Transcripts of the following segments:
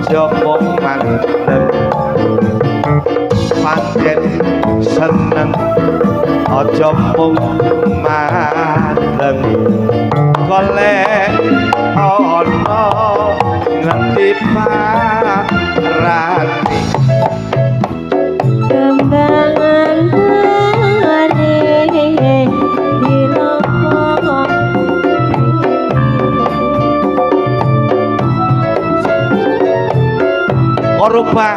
aja mung mandeg pancen seneng aja mung mandeg golek ana ngerti parani kembangan rubah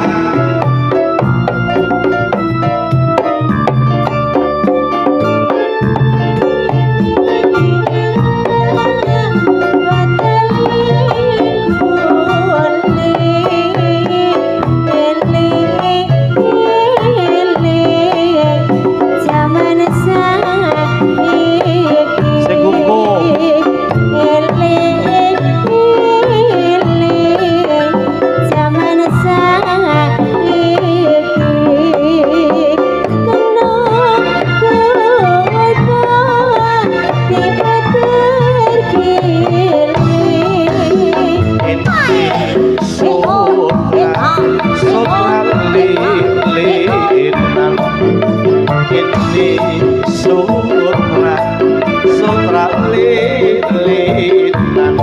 sutra lilitan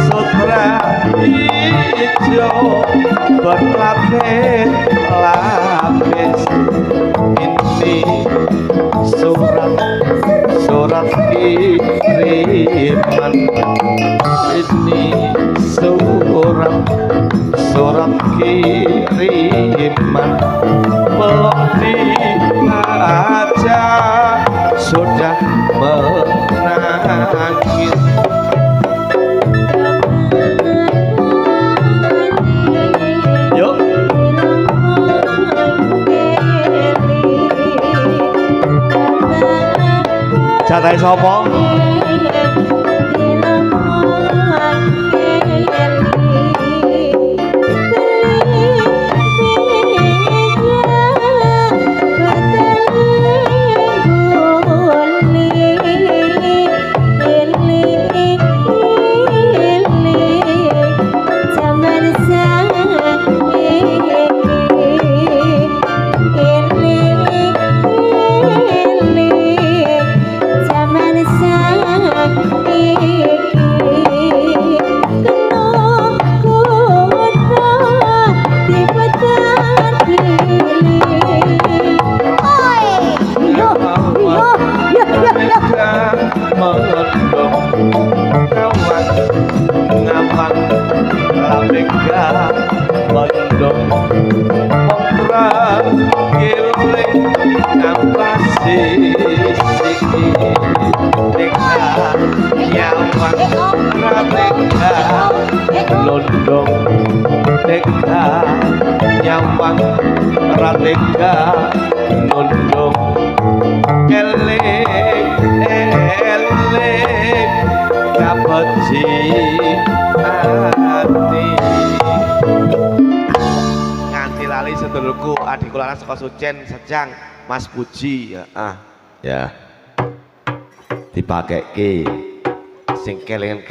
sutra ijo berlapis-lapis ini surat kiriman ini surat kiriman belum dibaca sudah menangis yuk catai sapa ngapan labeka londong pokra giling ngapasi siki deka nyawan labeka londong deka nyawan labeka londong eling kapeci ati nganti lali sedulurku adikku lanang saka Sucen Sejang Mas Puji ya dipakekke sing kelingan